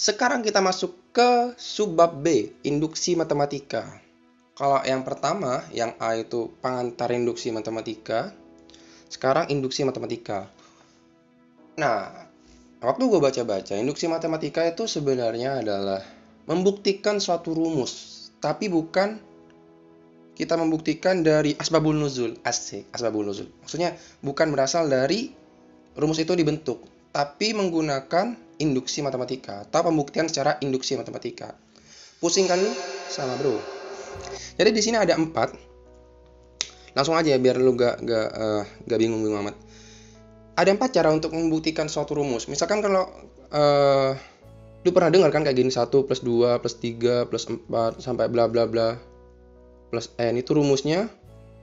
Sekarang kita masuk ke subbab B, induksi matematika. Kalau yang pertama, yang A itu pengantar induksi matematika. Sekarang induksi matematika. Nah, waktu gue baca-baca, induksi matematika itu sebenarnya adalah membuktikan suatu rumus. Tapi bukan kita membuktikan dari asbabun nuzul. Asik, asbabun nuzul. Maksudnya bukan berasal dari rumus itu dibentuk, tapi menggunakan induksi matematika atau pembuktian secara induksi matematika. Pusing kan lu? Sama bro. Jadi di sini ada 4. Langsung aja biar lu gak bingung-bingung amat. Ada 4 cara untuk membuktikan suatu rumus. Misalkan kalau lu pernah dengar kan kayak gini, 1 plus 2 plus 3 plus 4 sampai bla bla bla plus n, itu rumusnya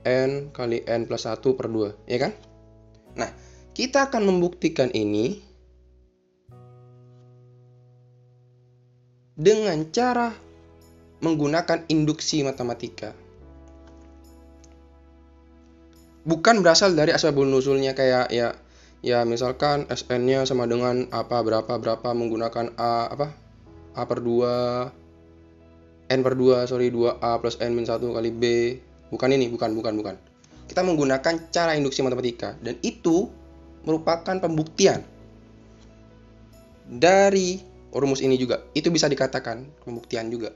n kali n plus 1 per 2, ya kan? Nah, kita akan membuktikan ini dengan cara menggunakan induksi matematika. Bukan berasal dari asbabun nuzulnya kayak ya misalkan Sn-nya sama dengan apa berapa menggunakan a per 2 n per 2 2a plus n min 1 kali b. Bukan ini, bukan. Kita menggunakan cara induksi matematika dan itu merupakan pembuktian dari rumus ini juga. Itu bisa dikatakan pembuktian juga.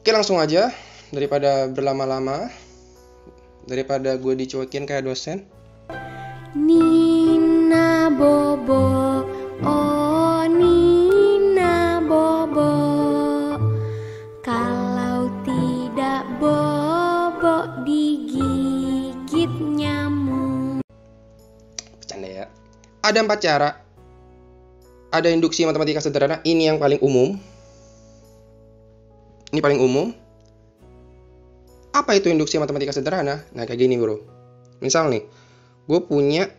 Oke, langsung aja, daripada berlama-lama, daripada gue dicuekin kayak dosen. Nina Bobo, oh Nina Bobo, kalau tidak bobo digigit nyamuk. Bercanda ya. Ada 4 cara. Ada induksi matematika sederhana, ini yang paling umum. Ini paling umum. Apa itu induksi matematika sederhana? Nah, kayak gini bro. Misal nih, gue punya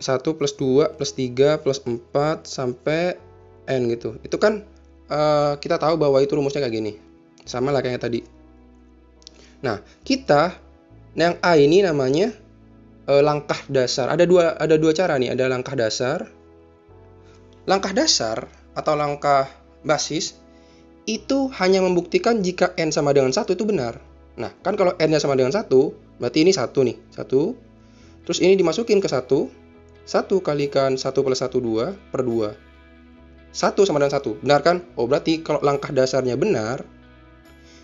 1 plus 2 plus 3 plus 4 sampai n gitu. Itu kan kita tahu bahwa itu rumusnya kayak gini. Sama lah kayak tadi. Nah, yang A ini namanya langkah dasar. Ada dua cara nih. Ada langkah dasar. Langkah dasar atau langkah basis itu hanya membuktikan jika n sama dengan 1 itu benar. Nah, kan kalau n-nya sama dengan 1, berarti ini 1 nih. 1. Terus ini dimasukin ke 1. 1 kalikan 1 plus 1, 2 per 2. 1 sama dengan 1. Benar kan? Oh, berarti kalau langkah dasarnya benar,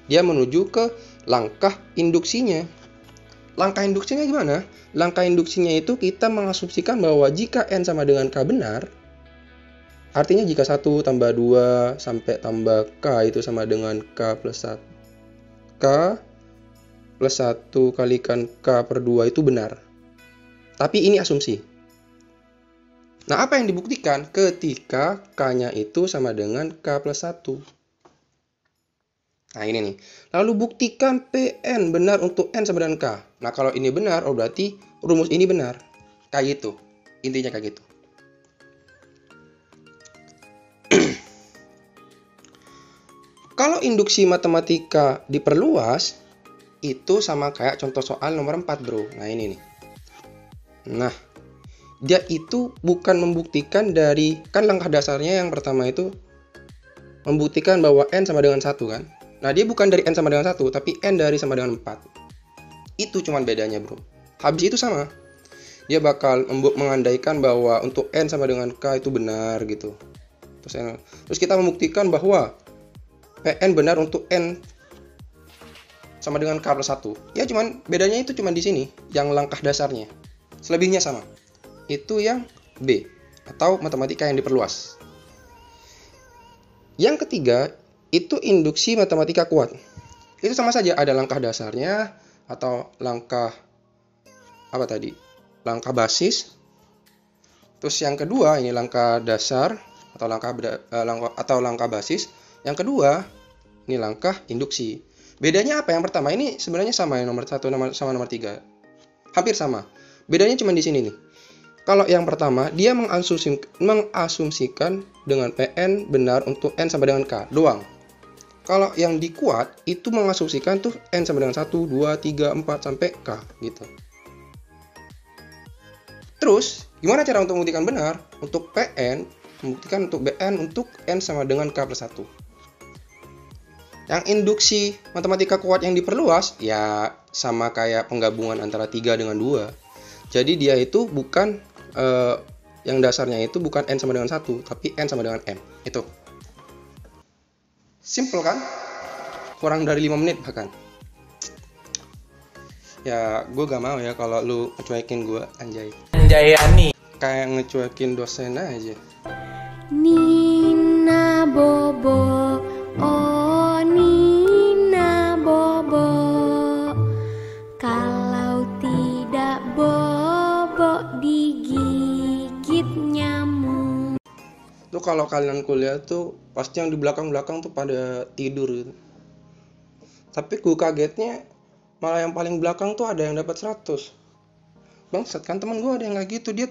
dia menuju ke langkah induksinya. Langkah induksinya gimana? Langkah induksinya itu kita mengasumsikan bahwa jika n sama dengan k benar, artinya jika 1 tambah 2 sampai tambah k itu sama dengan k plus 1. K plus 1 kalikan k per 2 itu benar. Tapi ini asumsi. Nah, apa yang dibuktikan ketika k-nya itu sama dengan k plus 1? Nah, ini nih. Lalu buktikan Pn benar untuk n sama dengan k. Nah, kalau ini benar, oh berarti rumus ini benar. Kayak gitu. Intinya kayak gitu. Kalau induksi matematika diperluas, itu sama kayak contoh soal nomor 4 bro. Nah, ini nih. Nah, dia itu bukan membuktikan dari, kan langkah dasarnya yang pertama itu membuktikan bahwa n sama dengan 1 kan. Nah, dia bukan dari n sama dengan 1, tapi n dari sama dengan 4. Itu cuman bedanya bro. Habis itu sama. Dia bakal mengandaikan bahwa untuk n sama dengan k itu benar gitu. Terus kita membuktikan bahwa Pn benar untuk n sama dengan k plus 1. Ya cuman bedanya itu cuman di sini, yang langkah dasarnya. Selebihnya sama. Itu yang B, atau matematika yang diperluas. Yang ketiga, itu induksi matematika kuat. Itu sama saja, ada langkah dasarnya atau langkah apa tadi? Langkah basis. Terus yang kedua, ini langkah dasar atau langkah basis. Yang kedua, ini langkah induksi. Bedanya apa? Yang pertama ini sebenarnya sama yang nomor 1 sama nomor 3. Hampir sama. Bedanya cuma di sini nih. Kalau yang pertama, dia mengasumsikan dengan Pn benar untuk n sama dengan k doang. Kalau yang dikuat itu mengasumsikan tuh n sama dengan 1, 2, 3, 4 sampai k gitu. Terus, gimana cara untuk membuktikan benar? Untuk Pn membuktikan untuk Bn untuk n sama dengan k plus 1. Yang induksi matematika kuat yang diperluas ya sama kayak penggabungan antara 3 dengan 2. Jadi dia itu bukan yang dasarnya itu bukan n sama dengan 1, tapi n sama dengan m. Itu. Simple kan? Kurang dari 5 menit bahkan. Ya, gue gak mau ya kalau lu ngecuekin gue, anjay. Anjayani. Kayak ngecuekin dosen aja. Nina bobo, oh Nina bobo. Kalau tidak bobo digigit nyamuk. Tuh kalau kalian kuliah tuh pasti yang di belakang-belakang tuh pada tidur gitu. Tapi gue kagetnya malah yang paling belakang tuh ada yang dapat 100. Bangsat kan, teman gue ada yang kayak gitu. Dia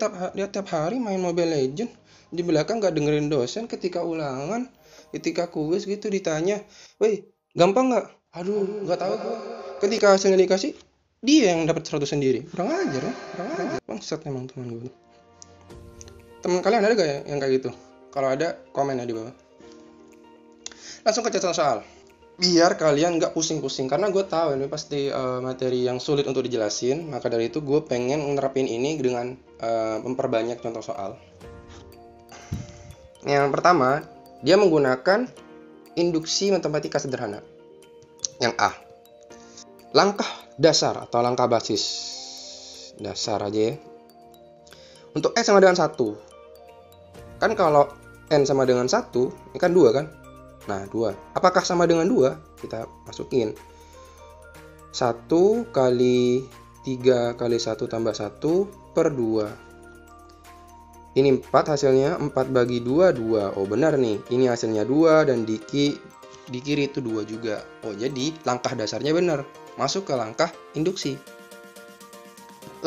tiap hari main Mobile Legend, di belakang gak dengerin dosen ketika ulangan, ketika kuis gitu ditanya, "Woi, gampang gak?" Aduh, gak tahu gue. Ketika hasilnya dikasih, dia yang dapat 100 sendiri. Kurang ajar ya, kurang ajar. Bangsat emang teman gue. Teman kalian ada gak ya yang kayak gitu? Kalau ada, komen ya di bawah. Langsung ke catatan soal. Biar kalian gak pusing-pusing, karena gue tahu ini pasti materi yang sulit untuk dijelasin. Maka dari itu gue pengen nerapin ini dengan memperbanyak contoh soal. Yang pertama, dia menggunakan induksi matematika sederhana. Yang A, langkah dasar atau langkah basis. Dasar aja ya. Untuk S sama dengan 1. Kan kalau N sama dengan 1, ini kan 2 kan? Nah, 2. Apakah sama dengan 2? Kita masukin. 1 kali 3 kali 1 tambah 1 per 2. Ini 4 hasilnya. 4 bagi 2, 2. Oh, benar nih. Ini hasilnya 2 dan di kiri itu 2 juga. Oh, jadi langkah dasarnya benar. Masuk ke langkah induksi.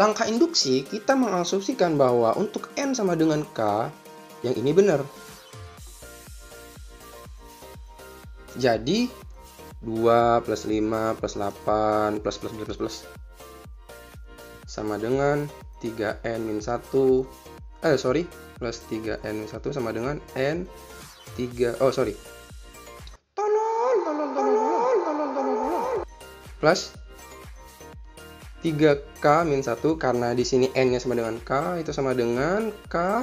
Langkah induksi, kita mengasumsikan bahwa untuk N sama dengan K, yang ini benar. Jadi 2 plus 5 plus 8 plus sama dengan 3n min 1 plus 3n min 1 sama dengan n 3 plus 3k min 1 karena di sini n nya sama dengan k, itu sama dengan k,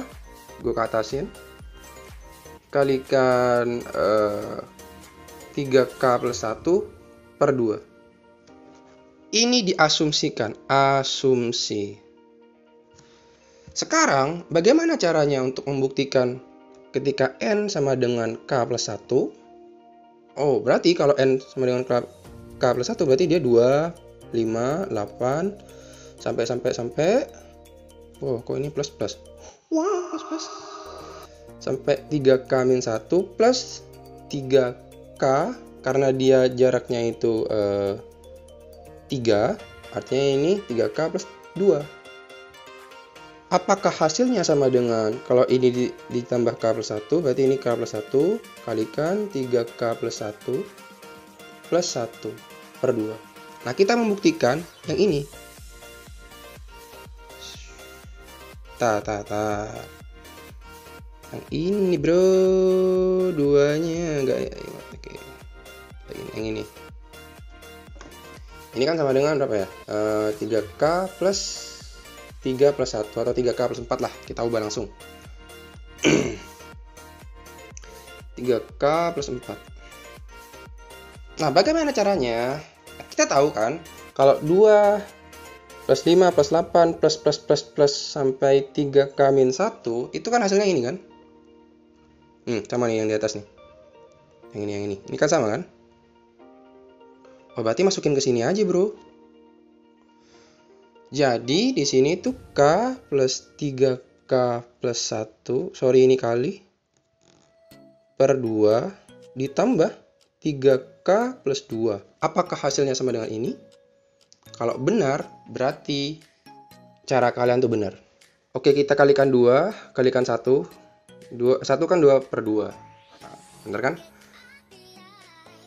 gue ke atasin, kalikan 3k plus 1 per 2. Ini diasumsikan, asumsi. Sekarang, bagaimana caranya untuk membuktikan ketika n sama dengan k plus 1? Oh, berarti kalau n sama dengan k plus 1 berarti dia 2, 5, 8, sampai. Oh, kok ini plus. Wah, plus. Sampai 3k min 1 plus 3k karena dia jaraknya itu 3, artinya ini 3k plus 2. Apakah hasilnya sama dengan, kalau ini ditambah k plus 1, berarti ini k plus 1 kalikan 3k plus 1 plus 1 per 2. Nah, kita membuktikan yang ini. Yang ini bro, duanya enggak. Oke. Yang ini. Ini kan sama dengan berapa ya? 3k plus 3 plus 1 atau 3k plus 4 lah. Kita ubah langsung. 3k plus 4. Nah, bagaimana caranya? Kita tahu kan, kalau 2 plus 5 plus 8 plus sampai 3k min 1, itu kan hasilnya ini kan? Sama nih yang di atas nih. Yang ini. Ini kan sama kan? Oh, berarti masukin ke sini aja, bro. Jadi di sini tuh k plus 3k plus 1, ini kali per 2 ditambah 3k plus 2. Apakah hasilnya sama dengan ini? Kalau benar, berarti cara kalian tuh benar. Oke, kita kalikan 2, kalikan 1. 1 kan 2 per 2. Nah, benar kan?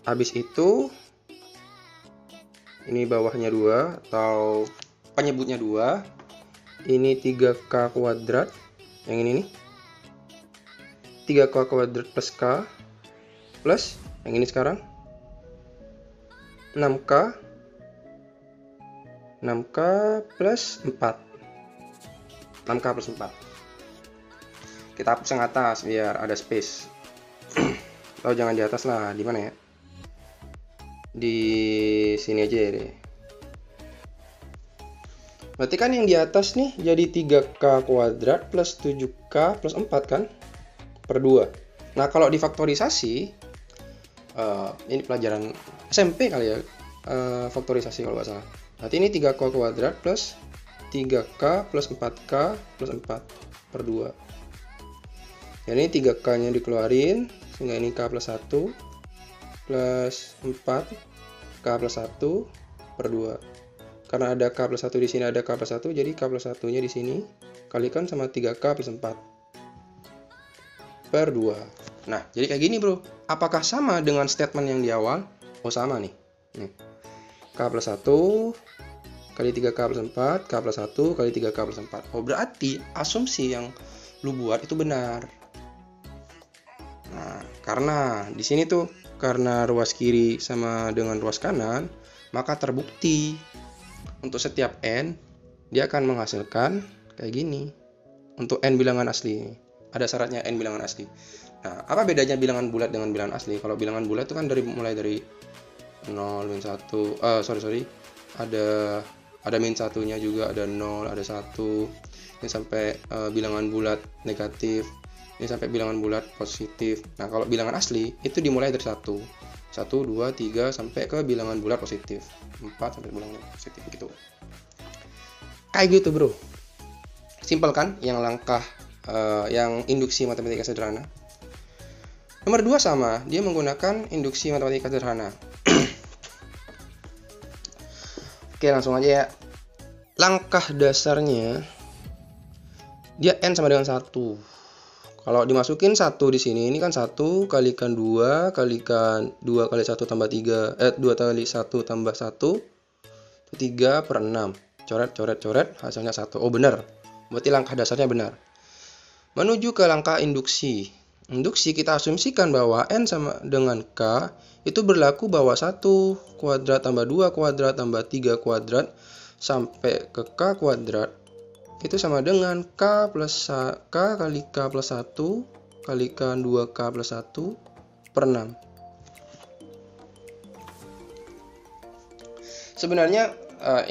Habis itu ini bawahnya 2 atau penyebutnya 2. Ini 3k kuadrat. Yang ini nih. 3K kuadrat plus K plus yang ini sekarang 6K plus 4. 6K plus 4. Kita hapus yang atas biar ada space. Atau jangan di atas lah, di mana ya? Di sini aja ya deh. Berarti kan yang di atas nih jadi 3K kuadrat plus 7K plus 4 kan? Per 2. Nah, kalau difaktorisasi, ini pelajaran SMP kali ya, faktorisasi kalau nggak salah. Berarti ini 3K kuadrat plus 3K plus 4K plus 4 per 2. Jadi ini 3K-nya dikeluarin, sehingga ini K plus 1 plus 4K plus 1 per 2. Karena ada K plus 1 di sini, ada K plus 1, jadi K plus 1-nya di sini kalikan sama 3K plus 4 per 2. Nah, jadi kayak gini bro. Apakah sama dengan statement yang di awal? Oh, sama nih. K plus 1 kali 3K plus 4, K plus 1 kali 3K plus 4. Oh, berarti asumsi yang lu buat itu benar. Nah, karena di sini tuh, karena ruas kiri sama dengan ruas kanan, maka terbukti untuk setiap n, dia akan menghasilkan kayak gini. Untuk n bilangan asli. Ada syaratnya n bilangan asli. Nah, apa bedanya bilangan bulat dengan bilangan asli? Kalau bilangan bulat itu kan mulai dari 0, min 1, ada min 1-nya juga, ada 0, ada 1. Ini sampai bilangan bulat negatif. Ini sampai bilangan bulat positif. Nah, kalau bilangan asli itu dimulai dari 1, 2, 3 sampai ke bilangan bulat positif. 4 sampai bilangan positif gitu. Kayak gitu, bro. Simpel kan yang langkah yang induksi matematika sederhana. Nomor 2 sama, dia menggunakan induksi matematika sederhana. Oke, langsung aja ya. Langkah dasarnya dia n sama dengan 1. Kalau dimasukin 1 di sini, ini kan 1 kalikan 2 kalikan 2 kali 1 tambah 3, 2 kali 1 tambah 1, 3 per 6. Coret, hasilnya 1. Oh, benar. Berarti langkah dasarnya benar. Menuju ke langkah induksi. Induksi kita asumsikan bahwa n sama dengan k itu berlaku bahwa 1 kuadrat tambah 2 kuadrat tambah 3 kuadrat sampai ke k kuadrat itu sama dengan k plus k kali k plus 1 kalikan 2k plus 1 per 6. Sebenarnya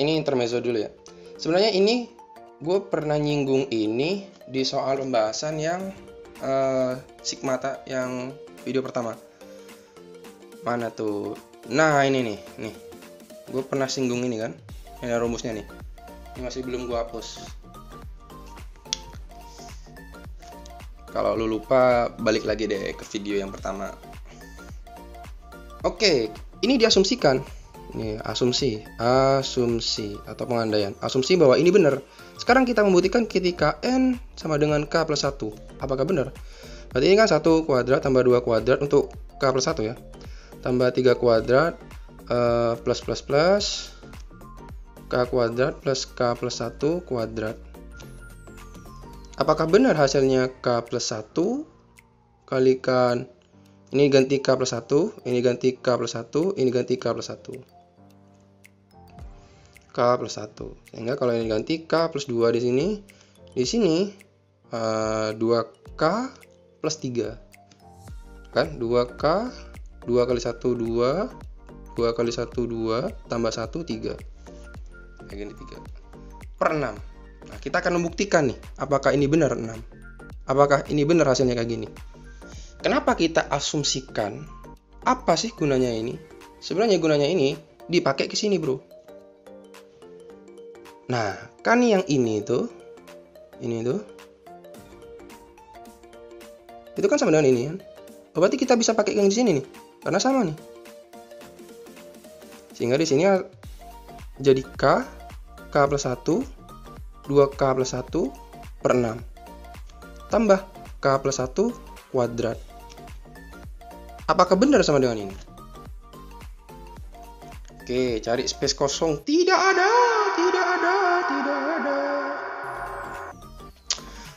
ini intermezzo dulu ya. Sebenarnya ini gue pernah nyinggung ini di soal pembahasan yang sigmata yang video pertama. Mana tuh? Nah, ini nih. Gue pernah singgung ini kan. Ini rumusnya nih. Ini masih belum gue hapus. Kalau lu lupa, balik lagi deh ke video yang pertama. Oke, ini diasumsikan. Ini asumsi atau pengandaian. Asumsi bahwa ini benar. Sekarang kita membuktikan ketika n sama dengan k plus 1. Apakah benar? Berarti ini kan 1 kuadrat tambah 2 kuadrat untuk k plus 1 ya. Tambah 3 kuadrat plus k kuadrat plus k plus 1 kuadrat. Apakah benar hasilnya k plus 1 kalikan ini ganti k plus 1, ini ganti k plus 1, ini ganti k plus 1. K plus 1. Sehingga kalau ini ganti k plus 2 di sini 2k plus 3. Kan 2k 2 kali 1 2, 2 kali 1 2 tambah 1 3. Kayak gini 3 per 6. Nah, kita akan membuktikan nih, apakah ini benar 6. Apakah ini benar hasilnya kayak gini. Kenapa kita asumsikan? Apa sih gunanya ini? Sebenarnya gunanya ini dipakai ke sini, bro. Nah, kan yang ini tuh itu kan sama dengan ini kan. Berarti kita bisa pakai yang di sini nih, karena sama nih. Sehingga di sini jadi k plus 1 2k plus 1 per 6 tambah k plus 1 kuadrat. Apakah benar sama dengan ini? Oke, cari space kosong. Tidak ada.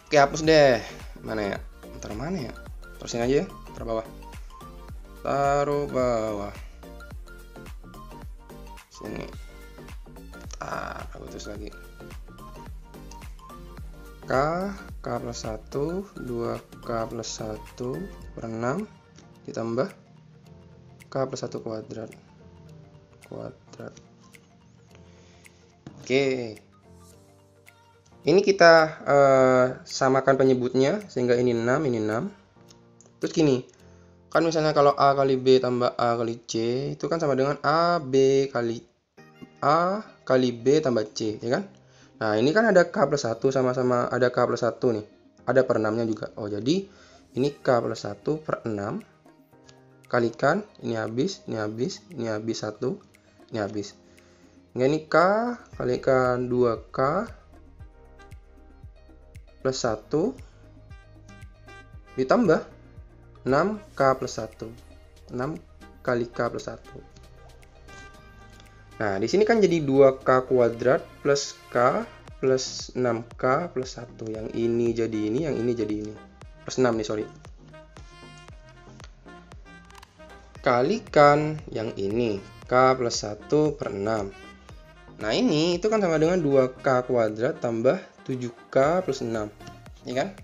Oke, hapus deh. Mana ya? Ntar mana ya? Terusin aja ya, taruh bawah. Taruh bawah. Sini. Aku terus lagi. K plus 1, 2K plus 1 per 6 ditambah K plus 1 kuadrat. Oke. Ini kita samakan penyebutnya sehingga ini 6, ini 6. Terus gini, kan misalnya kalau A kali B tambah A kali C itu kan sama dengan AB kali A kali B tambah C, ya kan? Nah, ini kan ada K plus 1, sama-sama ada K plus 1 nih. Ada per 6-nya juga. Oh, jadi ini K plus 1 per 6. Kalikan, ini habis, ini habis, ini habis 1, ini habis. Nah, ini K kalikan 2K plus 1 ditambah 6K plus 1. 6 kali K plus 1. Nah, di sini kan jadi 2K kuadrat plus K plus 6K plus 1. Yang ini jadi ini, yang ini jadi ini. Plus 6 nih, sorry. Kalikan yang ini, K plus 1 per 6. Nah, ini itu kan sama dengan 2K kuadrat tambah 7K plus 6. Ini kan?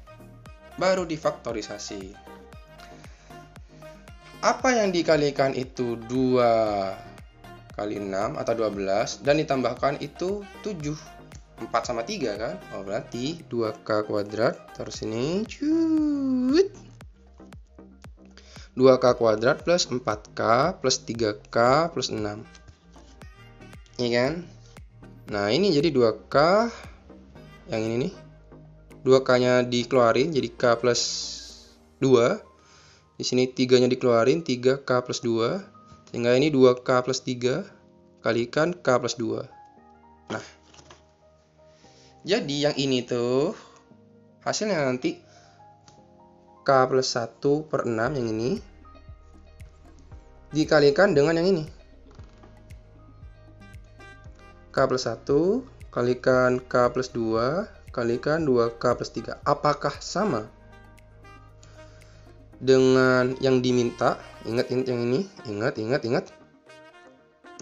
Baru difaktorisasi. Apa yang dikalikan itu 2 kali 6 atau 12 dan ditambahkan itu 7. 4 sama 3 kan? Oh, berarti 2K kuadrat terus ini 2K kuadrat plus 4K plus 3K plus 6. Iya kan? Nah, ini jadi 2K. Yang ini nih. 2K-nya dikeluarin jadi K plus 2. Di sini 3-nya dikeluarin 3K plus 2. Sehingga ini 2K plus 3 kalikan K plus 2. Nah, jadi yang ini tuh hasilnya nanti K plus 1 per 6 yang ini dikalikan dengan yang ini. K plus 1 kalikan K plus 2 kalikan 2K plus 3. Apakah sama dengan yang diminta? Ingat yang ini. Ingat.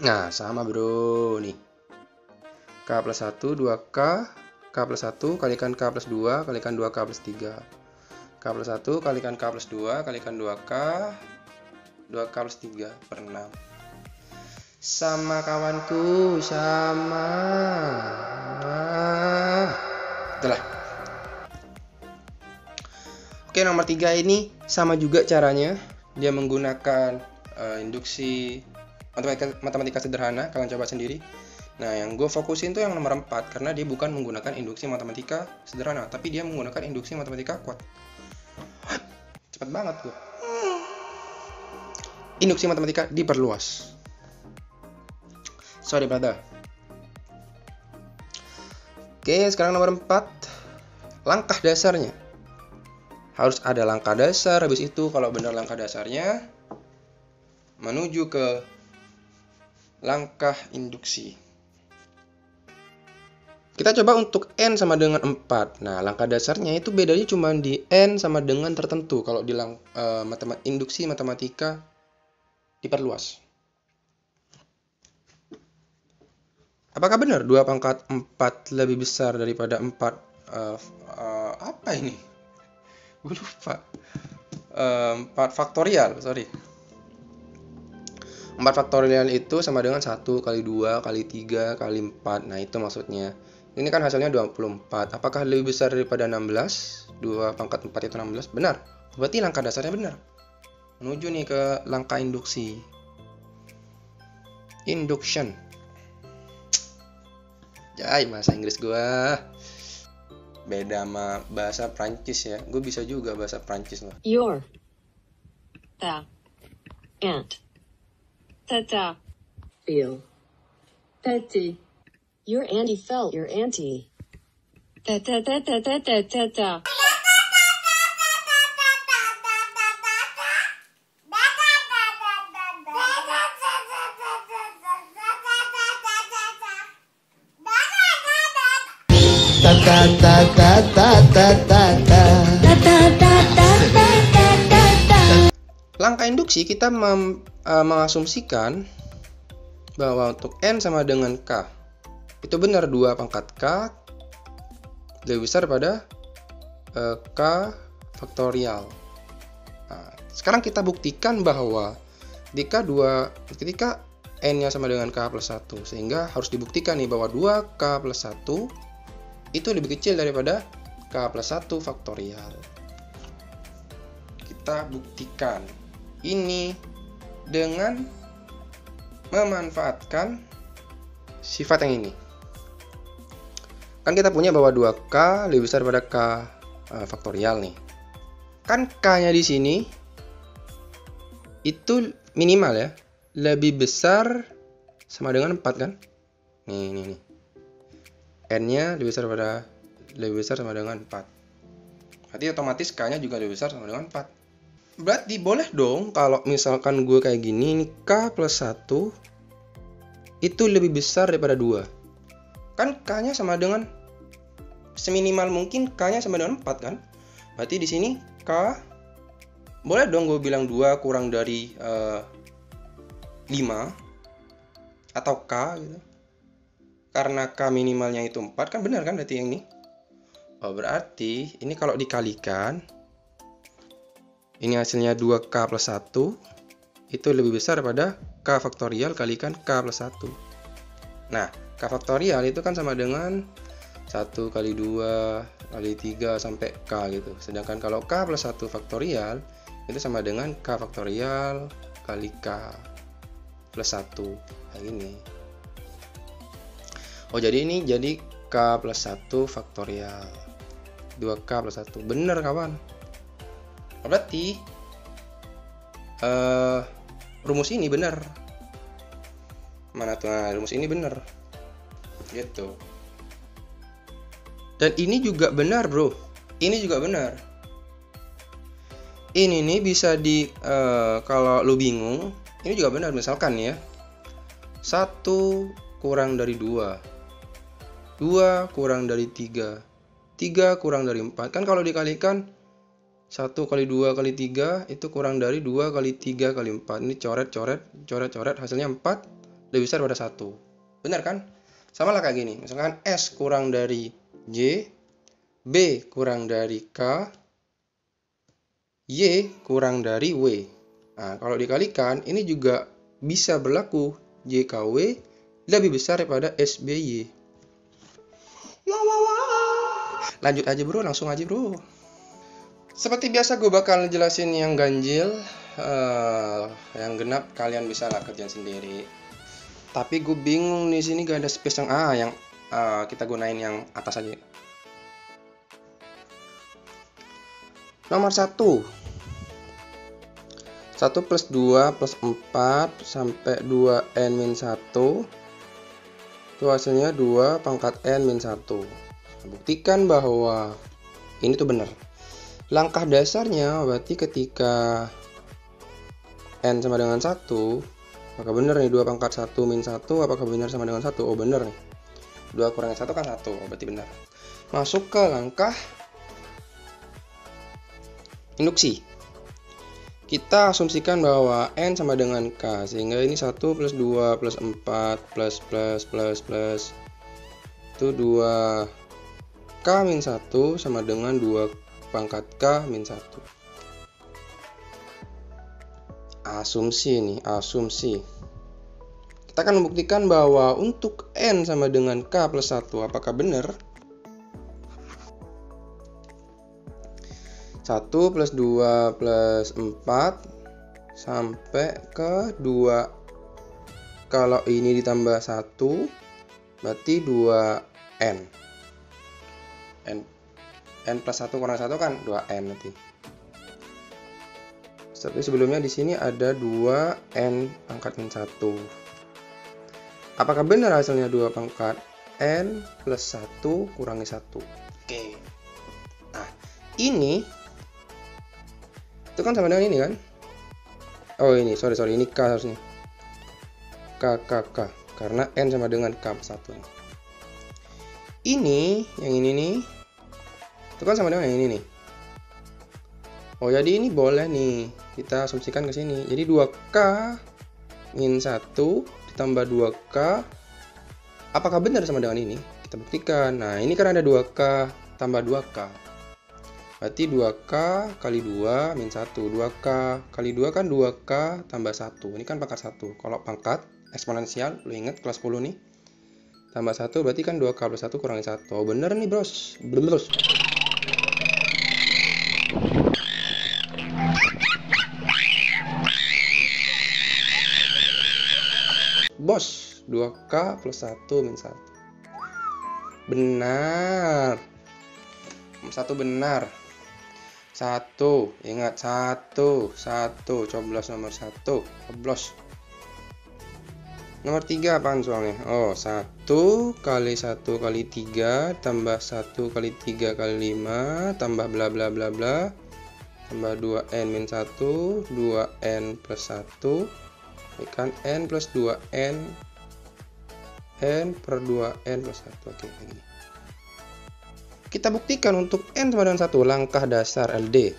Nah, sama bro nih. K plus 1 2K. K plus 1 kalikan K plus 2 kalikan 2K plus 3. K plus 1 kalikan K plus 2 kalikan 2K 2K plus 3 per 6. Sama kawanku, sama. Itulah. Oke, nomor 3 ini sama juga caranya. Dia menggunakan induksi matematika sederhana. Kalian coba sendiri. Nah, yang gue fokusin tuh yang nomor 4 karena dia bukan menggunakan induksi matematika sederhana, tapi dia menggunakan induksi matematika kuat. Cepet banget gue. Induksi matematika diperluas. Sorry brother. Oke, sekarang nomor 4. Langkah dasarnya. Harus ada langkah dasar, habis itu kalau benar langkah dasarnya menuju ke langkah induksi. Kita coba untuk N sama dengan 4. Nah, langkah dasarnya itu bedanya cuma di N sama dengan tertentu. Kalau di induksi matematika diperluas. Apakah benar 2 pangkat 4 lebih besar daripada 4? Apa ini? Gue lupa. 4 faktorial, sorry. 4 faktorial itu sama dengan 1 kali 2 kali 3 kali 4. Nah, itu maksudnya. Ini kan hasilnya 24. Apakah lebih besar daripada 16? 2 pangkat 4 itu 16. Benar. Berarti langkah dasarnya benar. Menuju nih ke langkah induksi. Induction. Jai, bahasa Inggris gua beda sama bahasa Prancis ya. Gue bisa juga bahasa Prancis loh. Your. Ta. Ant. Ta-ta. Feel. Ta-ti. Your auntie felt your auntie. Ta-ta-ta-ta-ta-ta-ta-ta. Ta ta ta ta ta ta ta ta. Ta ta ta ta ta ta ta langkah induksi kita mengasumsikan bahwa untuk N sama dengan K itu benar 2 pangkat K lebih besar pada K faktorial. Nah, sekarang kita buktikan bahwa ketika N-nya sama dengan K plus 1, sehingga harus dibuktikan nih bahwa 2K plus 1 itu lebih kecil daripada K plus 1 faktorial. Kita buktikan ini dengan memanfaatkan sifat yang ini. Kan kita punya bahwa 2K lebih besar daripada K faktorial nih. Kan K-nya di sini itu minimal ya, lebih besar sama dengan 4 kan? Nih. N-nya lebih besar sama dengan 4. Berarti otomatis K-nya juga lebih besar sama dengan 4. Berarti boleh dong kalau misalkan gue kayak gini, ini K plus 1 itu lebih besar daripada 2. Kan K-nya sama dengan, seminimal mungkin K-nya sama dengan 4 kan? Berarti di sini K, boleh dong gue bilang 2 kurang dari 5 atau K gitu. Karena K minimalnya itu 4 kan, benar kan berarti yang ini? Oh, berarti ini kalau dikalikan, ini hasilnya 2K plus 1 itu lebih besar daripada K faktorial kalikan K plus 1. Nah, K faktorial itu kan sama dengan 1 kali 2 kali 3 sampai K gitu. Sedangkan kalau K plus 1 faktorial itu sama dengan K faktorial kali K plus 1. Kayak gini. Oh, jadi ini jadi K plus 1 faktorial. 2K plus 1. Bener kawan. Berarti rumus ini benar. Mana tuh? Nah, rumus ini benar. Gitu. Dan ini juga benar, bro. Ini juga benar. Ini nih bisa kalau lu bingung, ini juga benar. Misalkan ya, 1 kurang dari 2, 2 kurang dari 3, 3 kurang dari 4. Kan kalau dikalikan 1 kali 2 kali 3 itu kurang dari 2 kali 3 kali 4. Ini coret, hasilnya 4 lebih besar pada 1. Benar kan? Sama lah kayak gini. Misalkan S kurang dari Y, B kurang dari K, Y kurang dari W. Nah, kalau dikalikan ini juga bisa berlaku. YKW lebih besar daripada SBY. Lanjut aja bro, langsung aja bro. Seperti biasa gue bakal jelasin yang ganjil, yang genap kalian bisa lah kerjain sendiri. Tapi gue bingung di sini gak ada space yang yang kita gunain yang atas aja. Nomor 1 plus 2 plus 4 sampai 2n-1 itu hasilnya 2 pangkat n-1. Buktikan bahwa ini tuh benar. Langkah dasarnya berarti ketika n sama dengan 1, apakah benar nih 2 pangkat 1 min 1, apakah benar sama dengan 1? Oh benar nih, 2 kurang 1 kan 1, oh berarti benar. Masuk ke langkah induksi. Kita asumsikan bahwa n sama dengan k, sehingga ini 1 plus 2 plus 4 plus itu 2k min 1 sama dengan 2 pangkat k min 1. Asumsi nih, asumsi. Kita akan membuktikan bahwa untuk n sama dengan k plus 1, apakah benar? 1 plus 2 plus 4 sampai ke 2. Kalau ini ditambah 1 berarti 2n. N plus 1 kurang 1 kan 2n nanti. Tapi sebelumnya di sini ada 2n pangkat min 1. Apakah benar hasilnya 2 pangkat n plus 1 kurangi 1? Oke. Nah, ini itu kan sama dengan ini kan? Oh ini, sorry ini k harusnya. K karena n sama dengan k plus 1. Ini, yang ini nih, itu kan sama dengan yang ini nih. Oh jadi ini boleh nih kita asumsikan ke sini. Jadi 2K min 1 ditambah 2K. Apakah benar sama dengan ini? Kita buktikan. Nah, ini kan ada 2K tambah 2K. Berarti 2K kali 2 min 1. 2K kali 2 kan 2K tambah 1. Ini kan pangkat 1. Kalau pangkat eksponensial, lu inget kelas 10 nih. Tambah 1 berarti kan 2K plus 1 kurangi 1. Oh, bener nih, bros. Bros. Bos, 2K plus 1 min 1. Benar. 1 benar. 1, ingat 1, coblos nomor 1, coblos. Nomor 3 apaan soalnya? Oh, 1 kali 1 kali 3 tambah 1 kali 3 kali 5 tambah bla bla bla bla tambah 2n min 1, 2n plus 1 ikan n plus 2n, n per 2n plus 1. Oke, begini. Kita buktikan untuk n sama dengan 1, langkah dasar LD.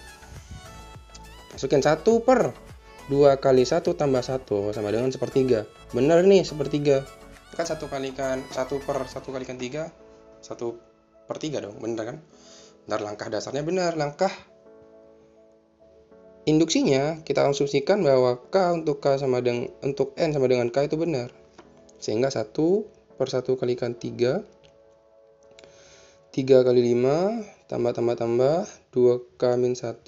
Masukin 1 per 2 kali 1 tambah 1 sama dengan sepertiga. Bener nih, sepertiga. Kan 1 kalikan 1 per 1 kalikan 3, 1 per 3 dong, bener kan? Bentar, langkah dasarnya benar. Langkah induksinya kita asumsikan bahwa K untuk K sama dengan untuk N sama dengan K itu benar. Sehingga 1 per 1 kalikan 3 kali 5 tambah 2K min 1.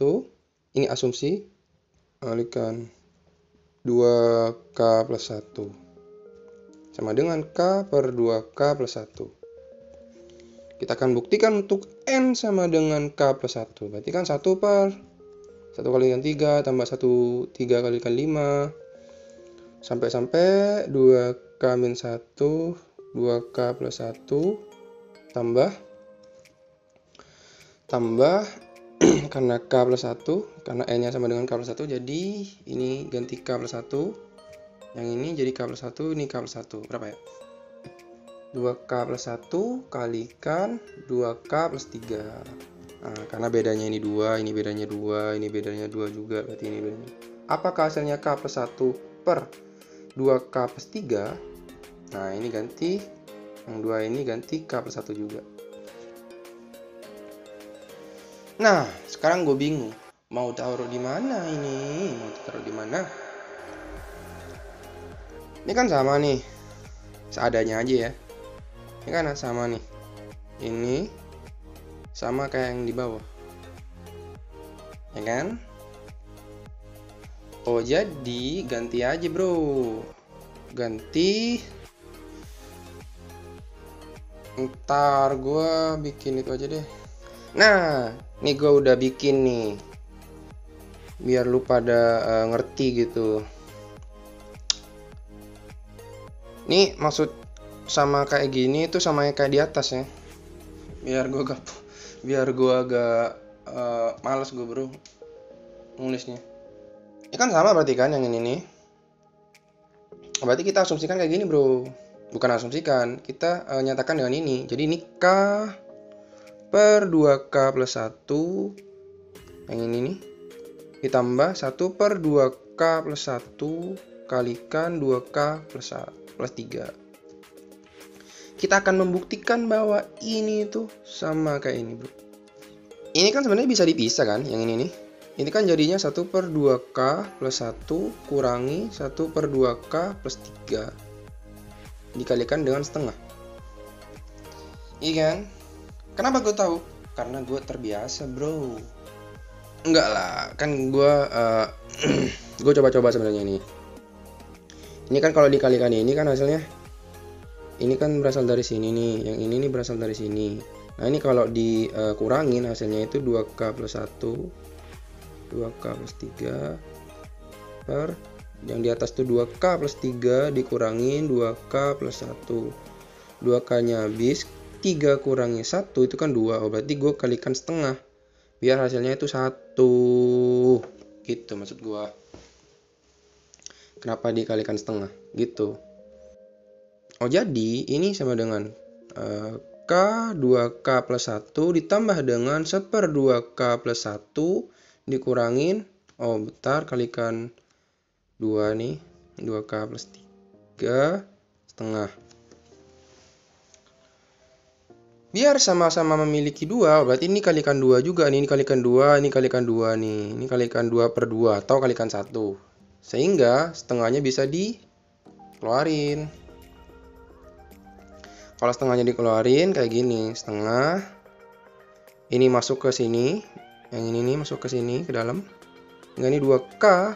Ini asumsi kalikan 2K plus 1 sama dengan K per 2K plus 1. Kita akan buktikan untuk N sama dengan K plus 1. Berarti kan 1 per 1 kalikan 3 tambah 1 3 kalikan 5 sampai 2K min 1 2K plus 1 tambah karena K plus 1 karena N nya sama dengan K plus 1 jadi ini ganti K plus 1, yang ini jadi K plus 1, ini K plus 1. Berapa ya? 2K plus 1 kalikan 2K plus 3. Nah, karena bedanya ini 2, ini bedanya 2, ini bedanya 2 juga, berarti ini bedanya. Apakah hasilnya K plus 1 per 2K plus 3? Nah, ini ganti, yang 2 ini ganti K plus 1 juga. Nah, sekarang gue bingung, mau taruh di mana ini? Mau taruh di mana? Ini kan sama nih, seadanya aja ya. Ini kan sama nih. Ini sama kayak yang di bawah, ya kan? Oh, jadi ganti aja bro, ganti. Ntar gue bikin itu aja deh. Nah, nih gue udah bikin nih, biar lu pada ngerti gitu. Nih maksud sama kayak gini itu sama kayak di atas ya. Biar gue agak males gue bro nulisnya. Ini kan sama berarti kan yang ini nih. Berarti kita asumsikan kayak gini bro. Bukan asumsikan, kita nyatakan dengan ini. Jadi ini K per 2K plus 1, yang ini nih, ditambah 1 per 2K plus 1 kalikan 2K plus 3. Kita akan membuktikan bahwa ini tuh sama kayak ini bro. Ini kan sebenarnya bisa dipisah kan, yang ini nih. Ini kan jadinya 1 per 2K plus 1 kurangi 1 per 2K plus 3 dikalikan dengan setengah. Iya kan? Kenapa gue tahu? Karena gue terbiasa bro. Enggak lah, kan gue coba-coba sebenarnya ini. Ini kan kalau dikalikan ini kan hasilnya, ini kan berasal dari sini nih, yang ini nih berasal dari sini. Nah ini kalau dikurangin hasilnya itu 2K plus 1, 2K plus 3 per, yang di atas tuh 2K plus 3 dikurangin 2K plus 1. 2K nya habis, 3 kurangi 1 itu kan 2. Oh, berarti gue kalikan setengah biar hasilnya itu 1. Gitu maksud gue. Kenapa dikalikan setengah? Gitu. Oh, jadi ini sama dengan K 2K plus 1 ditambah dengan 1/2K plus 1 dikurangin Oh, bentar, kalikan 2 nih. 2K plus 3 setengah. Biar sama-sama memiliki 2, berarti ini kalikan 2 juga nih. Ini kalikan 2, ini kalikan 2 nih. Ini kalikan 2 per 2 atau kalikan 1. Sehingga setengahnya bisa dikeluarin. Kalau setengahnya dikeluarin kayak gini, setengah. Ini masuk ke sini. Yang ini nih masuk ke sini, ke dalam. Ini 2K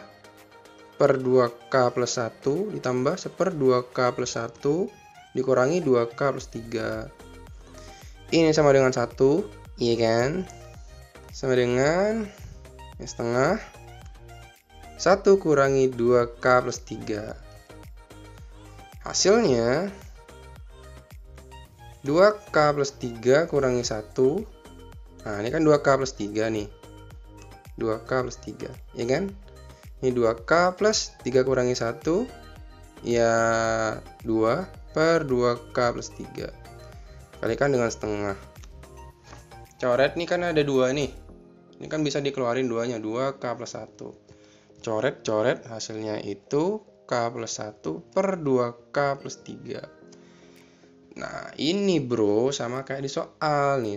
per 2K plus 1 ditambah 1/2K plus 1 dikurangi 2K plus 3. Ini sama dengan 1, iya kan? Sama dengan setengah 1 kurangi 2K plus 3. Hasilnya 2K plus 3 kurangi 1. Nah, ini kan 2K plus 3 nih. 2K plus 3, ya kan? Ini 2K plus 3 kurangi 1, ya 2 per 2K plus 3. Kalikan dengan setengah. Coret nih kan ada 2 nih. Ini kan bisa dikeluarin 2-nya, 2K plus 1. Coret, hasilnya itu K plus 1 per 2K plus 3. Nah, ini bro, sama kayak di soal nih.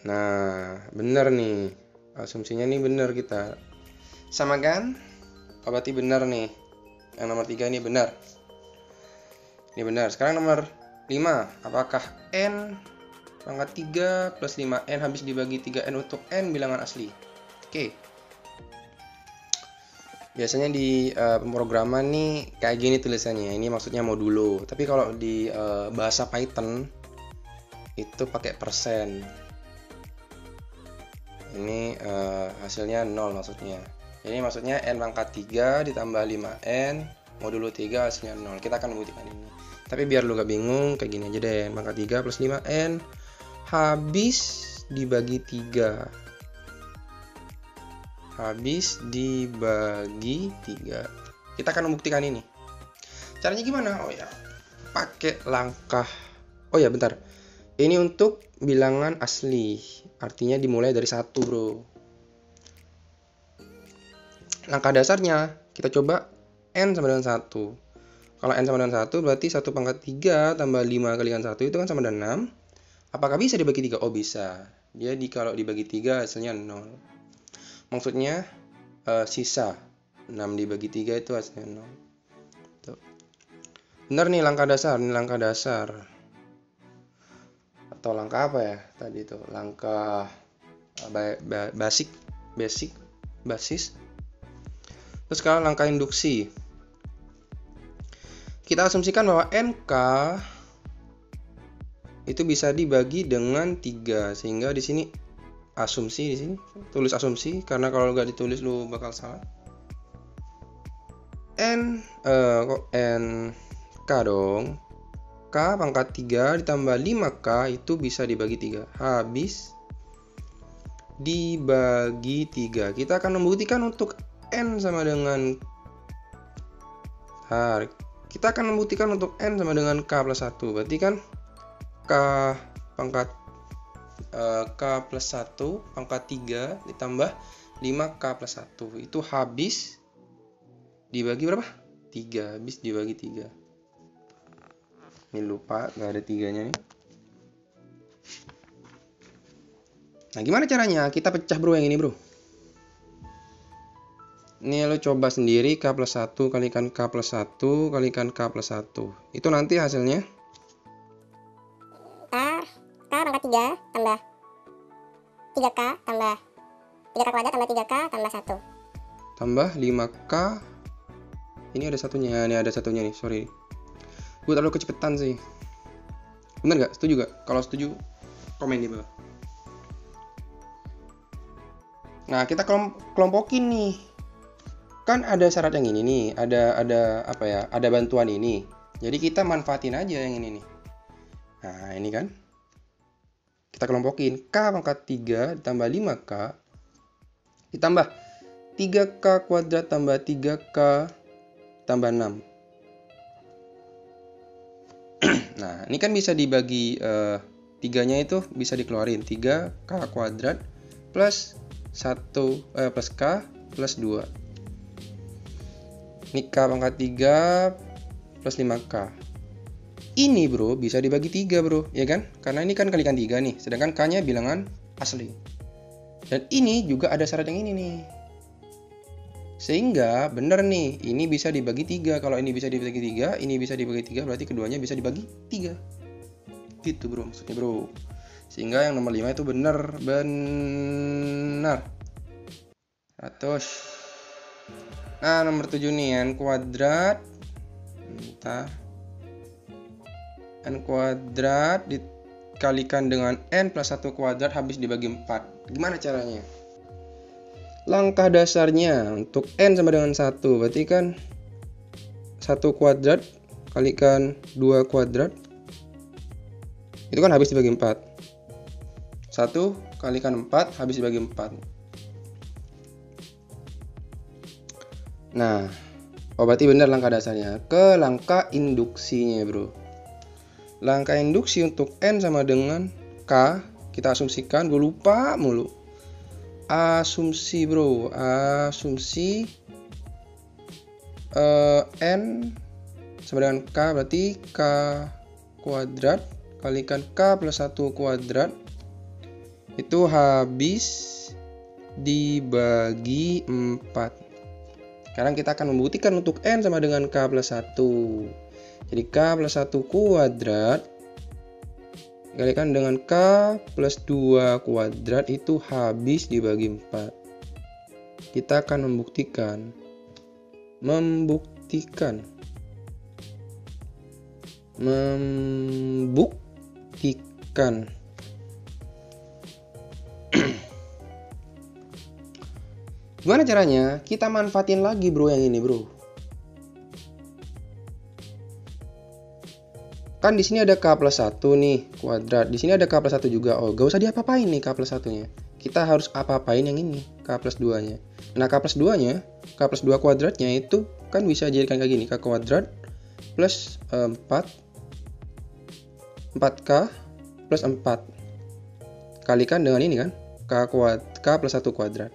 Nah, bener nih. Asumsinya nih bener kita. Sama kan? Oh, berarti benar nih. Yang nomor 3 ini benar. Ini benar. Sekarang nomor 5. Apakah N pangkat 3 plus 5N habis dibagi 3N untuk N bilangan asli? Oke. Biasanya di pemrograman nih kayak gini tulisannya. Ini maksudnya modulo. Tapi kalau di bahasa Python itu pakai persen. Ini hasilnya 0 maksudnya. Ini maksudnya N pangkat 3 ditambah 5N modulo 3 hasilnya 0. Kita akan membuktikan ini. Tapi biar lu gak bingung, kayak gini aja deh. N pangkat 3 plus 5N habis dibagi 3. Habis dibagi 3. Kita akan membuktikan ini. Caranya gimana? Oh ya, pakai langkah. Oh ya, bentar. Ini untuk bilangan asli. Artinya dimulai dari 1, bro. Langkah dasarnya, kita coba N sama dengan 1. Kalau N sama dengan 1, berarti 1 pangkat 3 tambah 5 kalikan 1 itu kan sama dengan 6. Apakah bisa dibagi 3? Oh, bisa. Dia kalau dibagi 3 hasilnya 0. Maksudnya sisa 6 dibagi 3 itu hasilnya 0. Tuh. Benar nih langkah dasar. Ini langkah dasar. Atau langkah apa ya tadi itu? Langkah basis. Terus sekarang langkah induksi. Kita asumsikan bahwa NK itu bisa dibagi dengan 3, sehingga di sini asumsi, di sini tulis asumsi karena kalau nggak ditulis lu bakal salah. NK dong. K pangkat 3 ditambah 5K itu bisa dibagi 3. Habis dibagi 3. Kita akan membuktikan untuk N sama dengan kita akan membuktikan untuk N sama dengan K plus 1. Berarti kan K pangkat K plus 1 pangkat 3 ditambah 5K plus 1 itu habis dibagi berapa? 3. Habis dibagi 3. Ini lupa gak ada 3-nya nih. Nah, gimana caranya? Kita pecah bro yang ini bro. Ini lo coba sendiri K plus 1 kalikan K plus 1 kalikan K plus 1. Itu nanti hasilnya K pangkat 3 tambah 3K tambah 3K kuadrat tambah 3K tambah 1. Tambah 5K. Ini ada satunya. Ini ada satunya nih, sorry. Gue terlalu kecepetan sih. Bener gak? Setuju gak? Kalau setuju, komen di bawah. Nah, kita kelompokin nih. Kan ada syarat yang ini nih, ada apa ya? Ada bantuan ini. Jadi kita manfaatin aja yang ini nih. Nah, ini kan. Kita kelompokin K pangkat 3 ditambah 5K ditambah 3K kuadrat tambah 3K tambah 6. Nah, ini kan bisa dibagi 3-nya itu bisa dikeluarin 3K kuadrat plus plus K plus 2. Ini K pangkat 3 plus 5K. Ini bro bisa dibagi 3 bro, ya kan? Karena ini kan kalikan 3 nih, sedangkan K-nya bilangan asli. Dan ini juga ada syarat yang ini nih. Sehingga bener nih, ini bisa dibagi 3. Kalau ini bisa dibagi 3, ini bisa dibagi 3, berarti keduanya bisa dibagi 3. Gitu bro maksudnya bro. Sehingga yang nomor 5 itu bener. 100. Nah nomor 7 nih, n kuadrat. N kuadrat dikalikan dengan n plus 1 kuadrat habis dibagi 4. Gimana caranya? Langkah dasarnya untuk n sama dengan 1, berarti kan 1 kuadrat kalikan 2 kuadrat itu kan habis dibagi 4. 1 kalikan 4 habis dibagi 4. Nah, berarti benar langkah dasarnya. Ke langkah induksinya bro. Langkah induksi untuk n sama dengan k, kita asumsikan, gue lupa mulu. Asumsi bro, asumsi n sama dengan k, berarti k kuadrat kalikan k plus 1 kuadrat itu habis dibagi 4. Sekarang kita akan membuktikan untuk n sama dengan k plus 1. Jadi k plus 1 kuadrat dikalikan dengan k plus 2 kuadrat itu habis dibagi 4. Kita akan membuktikan Gimana caranya? Kita manfaatin lagi bro yang ini bro. Kan di sini ada k plus 1 nih kuadrat. Di sini ada k plus 1 juga. Oh, gak usah diapa-apain nih k plus 1-nya. Kita harus apa-apain yang ini, k plus 2-nya. Nah, k plus 2-nya, k plus 2 kuadratnya itu kan bisa dijadikan kayak gini, k kuadrat plus 4k plus 4 kalikan dengan ini kan, k plus 1 kuadrat.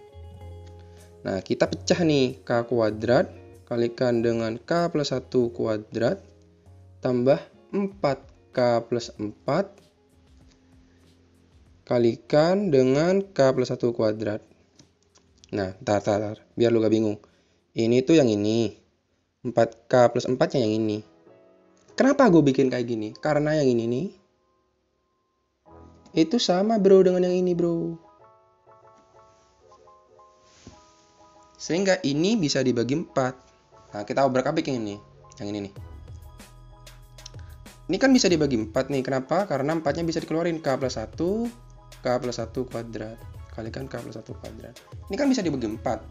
Nah, kita pecah nih, k kuadrat kalikan dengan k plus 1 kuadrat tambah 4k plus 4 kalikan dengan k plus 1 kuadrat. Nah, tar, biar lu gak bingung. Ini tuh yang ini. 4k plus 4-nya yang ini. Kenapa gue bikin kayak gini? Karena yang ini nih itu sama bro dengan yang ini bro. Sehingga ini bisa dibagi 4. Nah, kita obrak-abrik yang ini nih. Ini kan bisa dibagi 4 nih. Kenapa? Karena 4-nya bisa dikeluarin. K plus 1 kuadrat kalikan k plus 1 kuadrat. Ini kan bisa dibagi 4.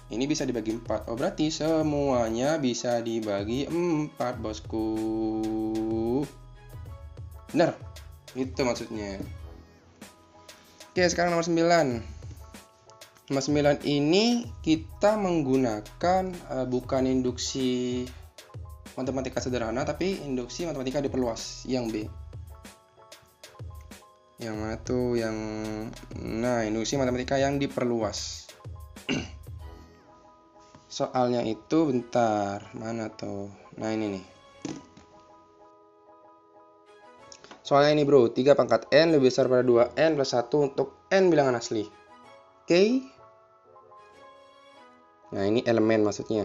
Ini bisa dibagi 4. Oh, berarti semuanya bisa dibagi 4, bosku. Benar? Itu maksudnya. Oke, sekarang nomor 9. Nomor 9 ini kita menggunakan bukan induksi matematika sederhana, tapi induksi matematika diperluas, yang B. Yang mana tuh? Induksi matematika yang diperluas. Soalnya itu bentar, mana tuh? Nah, ini nih. Soalnya ini bro, 3 pangkat n lebih besar pada 2n plus 1 untuk n bilangan asli. Oke. Nah, ini elemen maksudnya.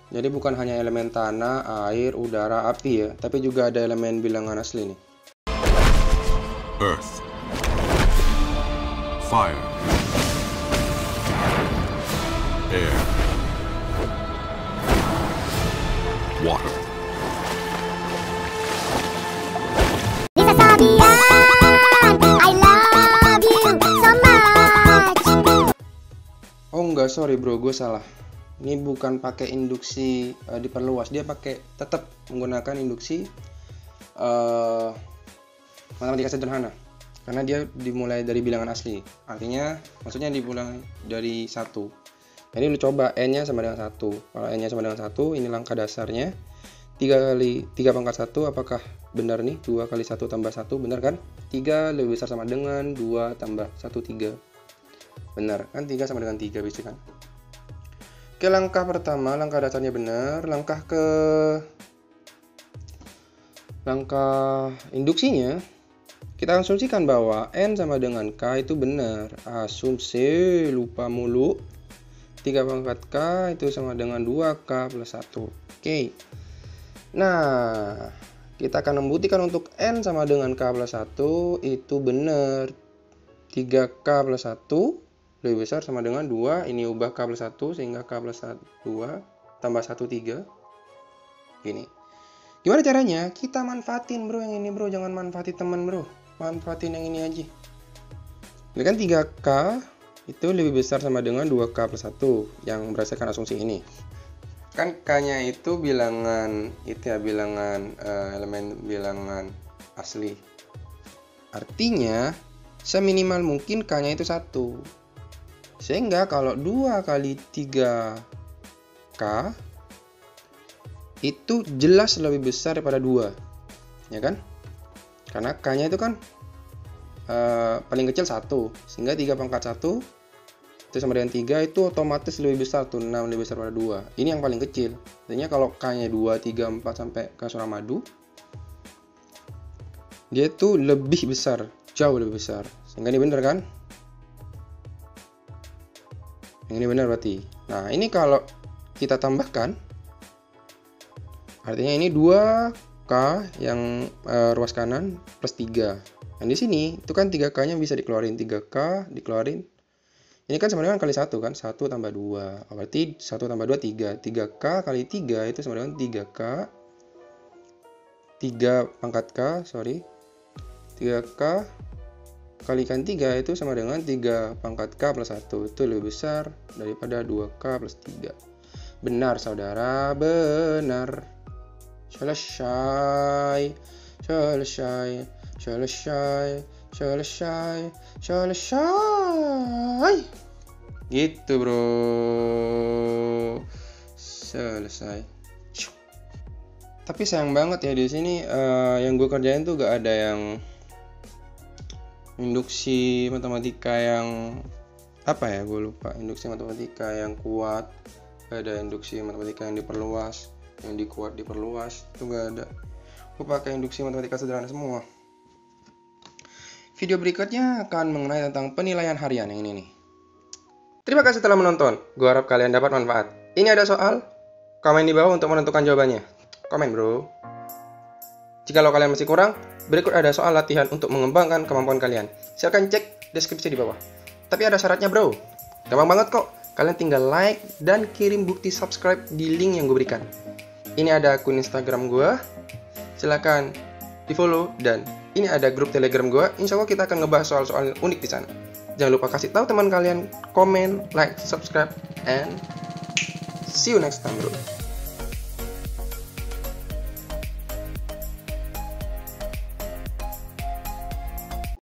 Jadi bukan hanya elemen tanah, air, udara, api ya, tapi juga ada elemen bilangan asli nih. Earth, fire, air, water. Lisa Sabian, I love you so much. Oh enggak, sorry bro, gue salah. Ini bukan pakai induksi diperluas, dia tetap menggunakan induksi matematika sederhana, karena dia dimulai dari bilangan asli. Artinya, maksudnya dimulai dari 1. Jadi lu coba n-nya sama dengan 1. Kalau n-nya sama dengan 1, ini langkah dasarnya. 3 pangkat 1, apakah benar nih? 2 kali 1 tambah 1, benar kan? 3 lebih besar sama dengan 2 tambah 1, 3. Benar kan? 3 sama dengan 3 bisa kan? Oke, langkah pertama, langkah dasarnya benar. Langkah induksinya, kita asumsikan bahwa N sama dengan K itu benar. Asumsi, lupa mulu. 3 pangkat K itu sama dengan 2K plus 1. Oke. Nah, kita akan membuktikan untuk N sama dengan K plus 1 itu benar. 3K plus 1 lebih besar sama dengan 2. Ini ubah K plus 1 sehingga K plus 2 tambah 1, 3. Gini. Gimana caranya? Kita manfaatin bro yang ini bro. Jangan manfaatin teman bro. Manfaatin yang ini aja. Ini kan 3K itu lebih besar sama dengan 2K plus 1 yang berdasarkan asumsi ini. Kan K-nya itu bilangan elemen bilangan asli. Artinya seminimal mungkin K-nya itu 1. Sehingga kalau 2 kali 3K itu jelas lebih besar daripada 2. Ya kan? Karena K-nya itu kan paling kecil 1. Sehingga 3 pangkat 1 itu sama dengan 3 itu otomatis lebih besar tuh. 6 lebih besar pada 2. Ini yang paling kecil. Artinya kalau K-nya 2, 3, 4 sampai ke Suramadu, dia tuh lebih besar. Jauh lebih besar. Sehingga ini benar kan? Yang ini benar berarti. Nah, ini kalau kita tambahkan, artinya ini 2K yang ruas kanan plus 3. Dan di sini itu kan 3K-nya bisa dikeluarin, 3K dikeluarin. Ini kan sama dengan kali 1 kan, 1 tambah 2. Berarti 1 tambah 2 3. 3K kali 3 itu sama dengan 3K 3 pangkat K, sorry. 3K kalikan 3 itu sama dengan 3 pangkat K plus 1. Itu lebih besar daripada 2K plus 3. Benar saudara, benar. Selesai. Gitu bro. Selesai. Tapi sayang banget ya di sini yang gue kerjain tuh gak ada yang induksi matematika yang apa ya, gue lupa. Induksi matematika yang kuat, gak ada induksi matematika yang diperluas, yang dikuat diperluas, itu gak ada. Gue pakai induksi matematika sederhana semua. Video berikutnya akan mengenai tentang penilaian harian yang ini nih. Terima kasih telah menonton. Gue harap kalian dapat manfaat. Ini ada soal, komen di bawah untuk menentukan jawabannya. Komen bro. Jika kalian masih kurang, berikut ada soal latihan untuk mengembangkan kemampuan kalian. Silahkan cek deskripsi di bawah. Tapi ada syaratnya bro. Gampang banget kok. Kalian tinggal like dan kirim bukti subscribe di link yang gue berikan. Ini ada akun Instagram gue. Silahkan di follow. Dan ini ada grup Telegram gue. Insya Allah kita akan ngebahas soal-soal unik di sana. Jangan lupa kasih tahu teman kalian, komen, like, subscribe, and see you next time bro.